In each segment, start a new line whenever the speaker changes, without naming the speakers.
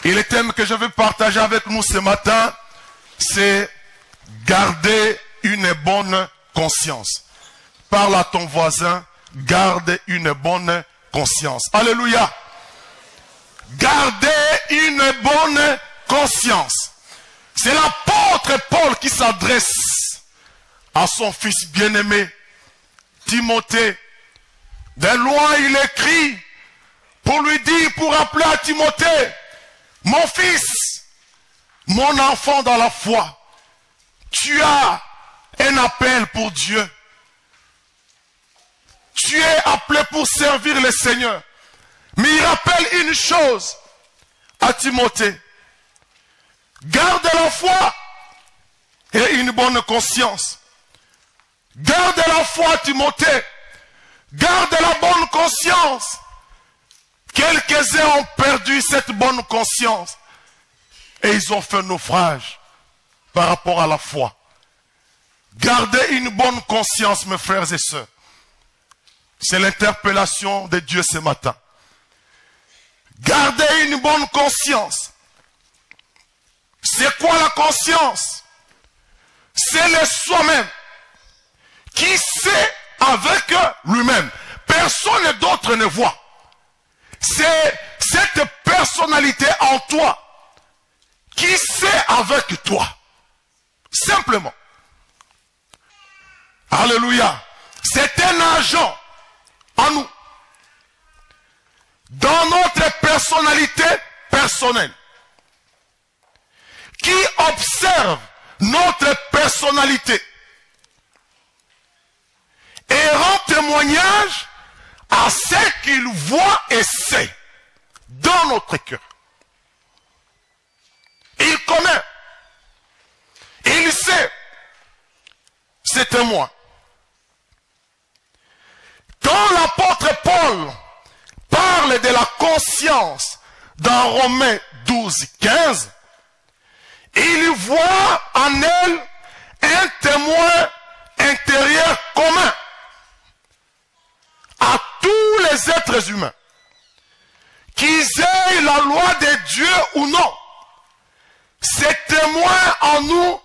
Et le thème que je veux partager avec nous ce matin, c'est garder une bonne conscience. Parle à ton voisin, garde une bonne conscience. Alléluia. Gardez une bonne conscience. C'est l'apôtre Paul qui s'adresse à son fils bien-aimé, Timothée. De loin, il écrit pour lui dire, pour rappeler à Timothée, mon fils, mon enfant dans la foi, tu as un appel pour Dieu. Tu es appelé pour servir le Seigneur. Mais il rappelle une chose à Timothée. Garde la foi et une bonne conscience. Garde la foi, Timothée. Garde la bonne conscience. Quelques-uns ont perdu cette bonne conscience. Et ils ont fait naufrage par rapport à la foi. Gardez une bonne conscience, mes frères et sœurs. C'est l'interpellation de Dieu ce matin. Gardez une bonne conscience. C'est quoi la conscience? C'est le soi-même qui sait avec lui-même. Personne d'autre ne voit. C'est cette personnalité en toi qui sait avec toi. Simplement. Alléluia. C'est un agent en nous. Dans notre personnalité personnelle. Qui observe notre personnalité. Et rend témoignage à ce qu'il voit et sait dans notre cœur. Il connaît. Il sait. C'est un moi. Quand l'apôtre Paul parle de la conscience dans Romains 12, 15, il voit en elle un témoin intérieur commun à tous les êtres humains. Qu'ils aient la loi de Dieu ou non, ces témoins en nous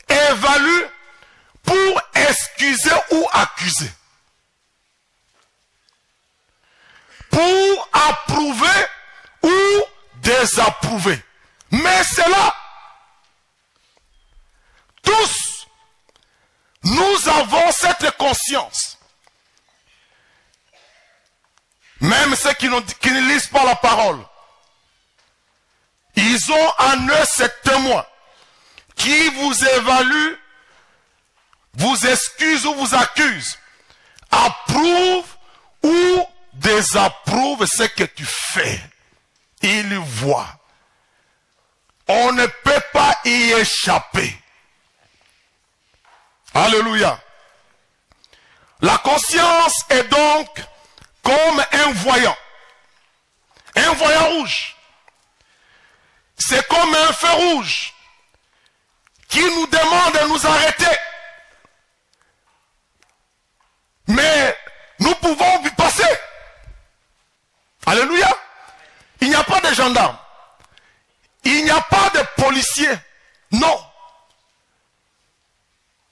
évaluent pour excuser ou accuser. Pour approuver ou désapprouver. Mais c'est là. Tous, nous avons cette conscience. Même ceux qui ne lisent pas la parole. Ils ont en eux ces témoins qui vous évaluent, vous excusent ou vous accusent, approuvent ou désapprouve ce que tu fais. Il voit. On ne peut pas y échapper. Alléluia. La conscience est donc comme un voyant. Un voyant rouge. C'est comme un feu rouge qui nous demande de nous arrêter. Mais nous pouvons y passer. Alléluia. Il n'y a pas de gendarmes. Il n'y a pas de policiers. Non.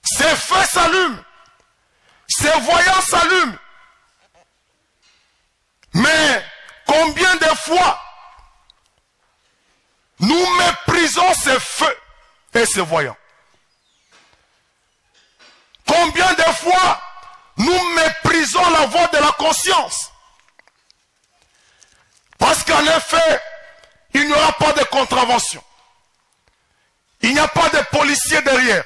Ces feux s'allument. Ces voyants s'allument. Mais combien de fois nous méprisons ces feux et ces voyants? Combien de fois nous méprisons la voix de la conscience? Parce qu'en effet, il n'y aura pas de contravention. Il n'y a pas de policier derrière.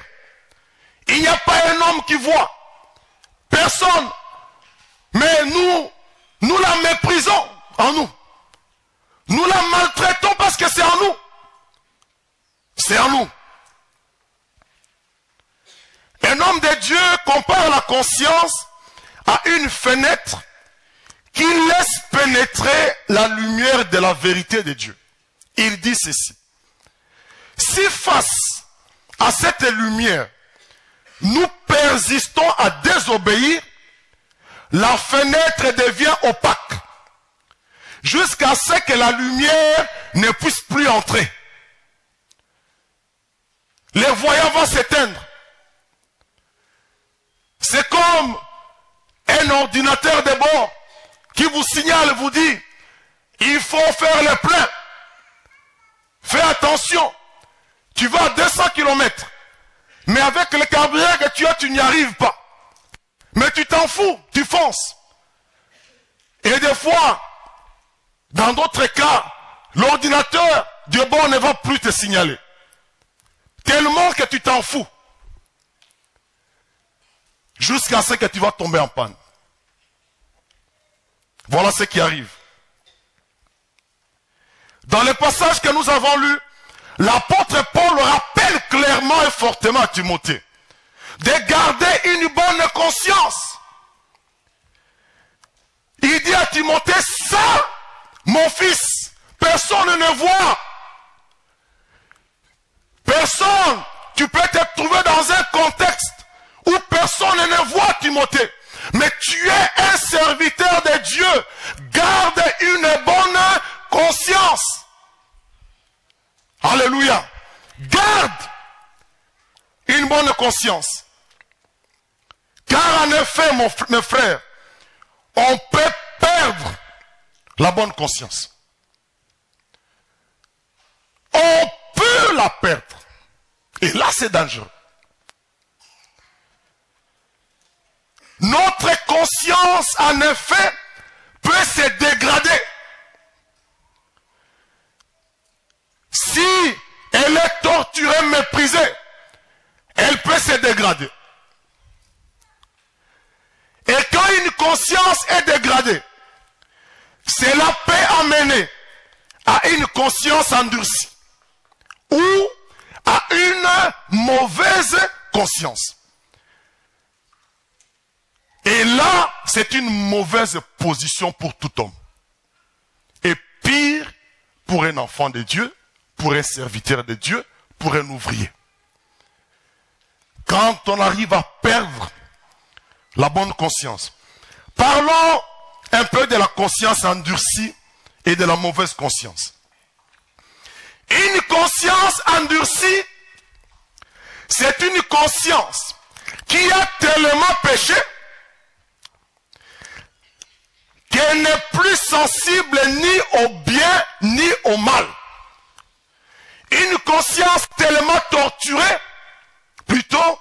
Il n'y a pas un homme qui voit. Personne. Mais nous la méprisons en nous. Nous la maltraitons parce que c'est en nous. C'est en nous. Un homme de Dieu compare la conscience à une fenêtre qui laisse pénétrer la lumière de la vérité de Dieu. Il dit ceci. Si face à cette lumière, nous persistons à désobéir, la fenêtre devient opaque. jusqu'à ce que la lumière ne puisse plus entrer. Les voyants vont s'éteindre. C'est comme un ordinateur de bord qui vous signale, vous dit, il faut faire le plein. Fais attention. Tu vas à 200 km. Mais avec le carburant que tu as, tu n'y arrives pas. Mais tu t'en fous, tu fonces. Et des fois, dans d'autres cas, l'ordinateur de bord ne va plus te signaler. Tellement que tu t'en fous. Jusqu'à ce que tu vas tomber en panne. Voilà ce qui arrive. Dans le passage que nous avons lu, l'apôtre Paul rappelle clairement et fortement à Timothée de garder une bonne conscience. Il dit à Timothée, ça, mon fils, personne ne voit. Personne, tu peux te trouver dans un contexte où personne ne voit Timothée. Mais tu es un serviteur de Dieu. Garde une bonne conscience. Alléluia. Garde une bonne conscience. Car en effet, mes frères, on peut perdre la bonne conscience. On peut la perdre. Et là, c'est dangereux. Notre conscience, en effet, peut se dégrader. Si elle est torturée, méprisée, elle peut se dégrader. Et quand une conscience est dégradée, cela peut amener à une conscience endurcie ou à une mauvaise conscience. Et là, c'est une mauvaise position pour tout homme. Et pire pour un enfant de Dieu, pour un serviteur de Dieu, pour un ouvrier. Quand on arrive à perdre la bonne conscience. Parlons un peu de la conscience endurcie et de la mauvaise conscience. Une conscience endurcie, c'est une conscience qui a tellement péché qu'elle n'est plus sensible ni au bien ni au mal. Une conscience tellement torturée, plutôt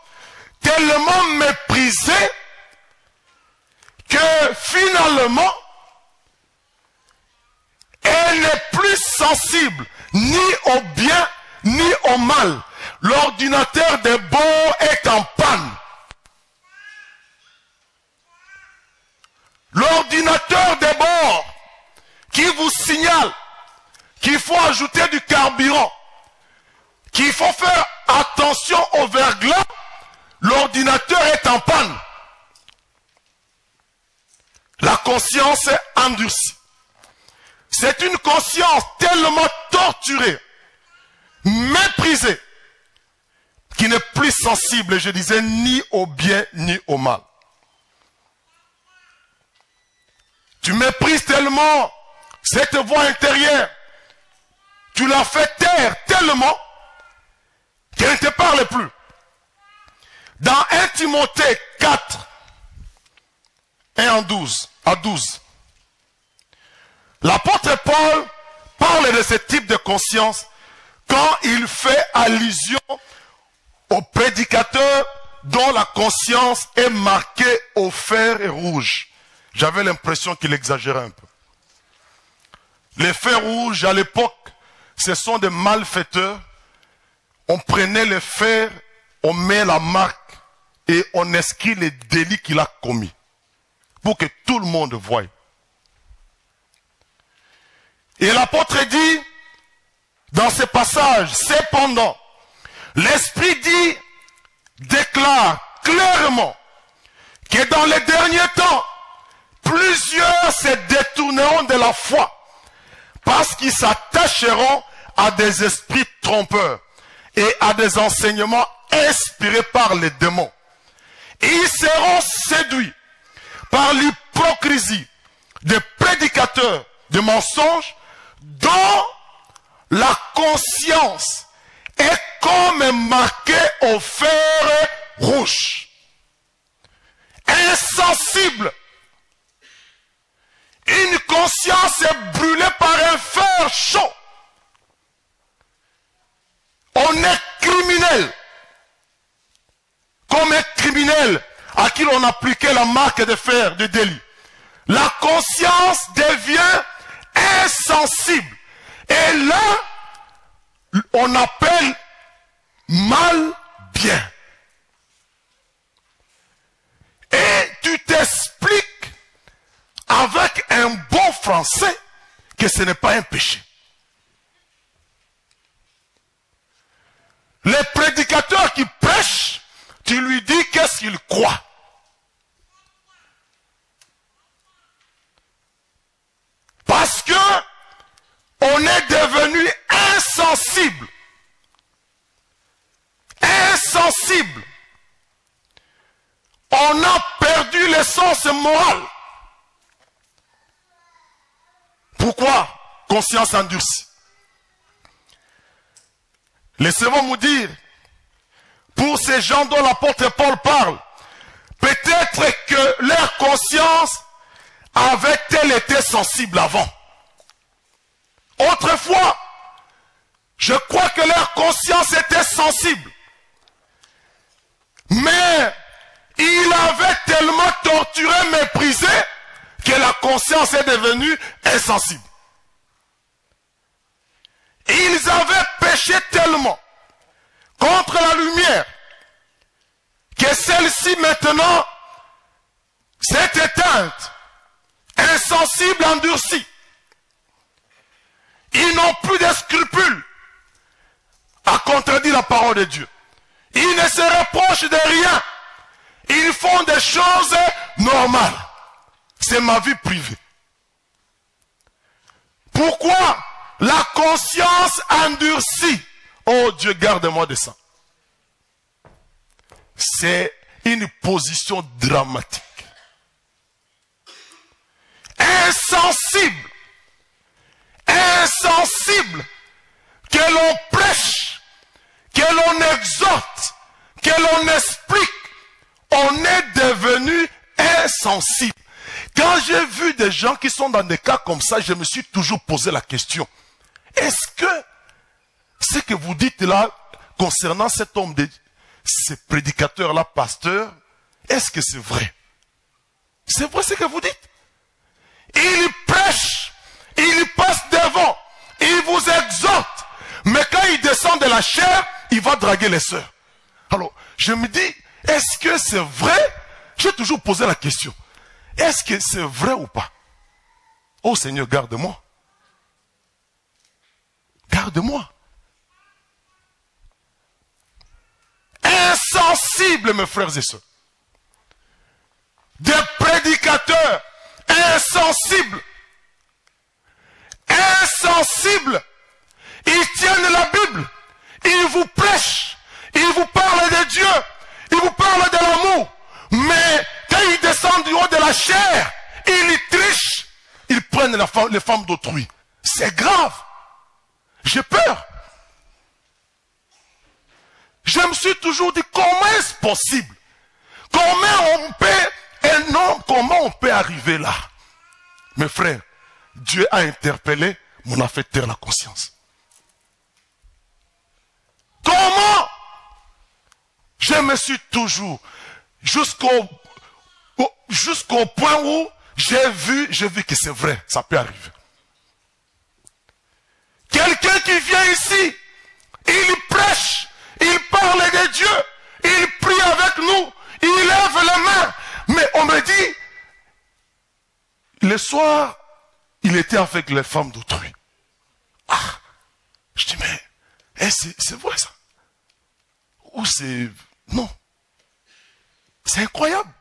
tellement méprisée, que finalement, elle n'est plus sensible ni au bien ni au mal. L'ordinateur de bord est en panne. L'ordinateur de bord qui vous signale qu'il faut ajouter du carburant, qu'il faut faire attention au verglas, l'ordinateur est en panne. La conscience est endurcie. C'est une conscience tellement torturée, méprisée, qui n'est plus sensible, je disais, ni au bien ni au mal. Tu méprises tellement cette voix intérieure, tu la fais taire tellement qu'elle ne te parle plus. Dans 1 Timothée 4, 1 à 12, l'apôtre Paul parle de ce type de conscience quand il fait allusion au prédicateur dont la conscience est marquée au fer rouge. J'avais l'impression qu'il exagérait un peu. Les fers rouges, à l'époque, ce sont des malfaiteurs. On prenait le fer, on met la marque et on inscrit les délits qu'il a commis pour que tout le monde voie. Et l'apôtre dit, dans ce passage, cependant, l'Esprit dit, déclare clairement que dans les derniers temps, plusieurs se détourneront de la foi parce qu'ils s'attacheront à des esprits trompeurs et à des enseignements inspirés par les démons. Et ils seront séduits par l'hypocrisie des prédicateurs de mensonges dont la conscience est comme marquée au fer rouge. Insensible. Une conscience est brûlée par un fer chaud. On est criminel. Comme un criminel à qui l'on appliquait la marque de fer de délit. La conscience devient insensible. Et là, on appelle mal bien. Et tu t'expliques avec un bon français que ce n'est pas un péché. Les prédicateurs qui prêchent, tu lui dis qu'est-ce qu'il croit. Parce que on est devenu insensible. Insensible. On a perdu l'essence morale. Pourquoi? Conscience endurcie. Laissez-moi vous dire, pour ces gens dont l'apôtre Paul parle, peut-être que leur conscience avait-elle été sensible avant. Autrefois, je crois que leur conscience était sensible. Mais il avait tellement torturé, méprisé, que la conscience est devenue insensible. Ils avaient péché tellement contre la lumière que celle-ci maintenant s'est éteinte, insensible, endurcie. Ils n'ont plus de scrupules à contredire la parole de Dieu. Ils ne se reprochent de rien. Ils font des choses normales. C'est ma vie privée. Pourquoi? La conscience endurcie. Oh Dieu, garde-moi de ça. C'est une position dramatique. Insensible. Insensible. Que l'on prêche, que l'on exhorte, que l'on explique. On est devenu insensible. Quand j'ai vu des gens qui sont dans des cas comme ça, je me suis toujours posé la question. Est-ce que ce que vous dites là, concernant cet homme, ce prédicateur-là, pasteur, est-ce que c'est vrai? C'est vrai ce que vous dites? Il prêche, il passe devant, il vous exhorte, mais quand il descend de la chair, il va draguer les sœurs. Alors, je me dis, est-ce que c'est vrai? J'ai toujours posé la question. Est-ce que c'est vrai ou pas? Oh Seigneur, garde-moi. Garde-moi. Insensible, mes frères et sœurs. Des prédicateurs insensibles. Insensibles. Ils tiennent la Bible. Ils vous prêchent. Ils vous parlent de Dieu. Ils vous parlent de l'amour. Mais quand ils descendent du haut de la chair, ils trichent. Ils prennent les femmes d'autrui. C'est grave. J'ai peur. Je me suis toujours dit, comment est-ce possible? Comment on peut arriver là? Mes frères, Dieu a interpellé mon affecteur la conscience. Comment? Je me suis toujours, jusqu'au point où j'ai vu que c'est vrai, ça peut arriver. Quelqu'un qui vient ici, il prêche, il parle de Dieu, il prie avec nous, il lève les mains, mais on me dit, le soir, il était avec les femmes d'autrui. Ah, je dis, mais c'est vrai ça? Ou c'est... Non. C'est incroyable.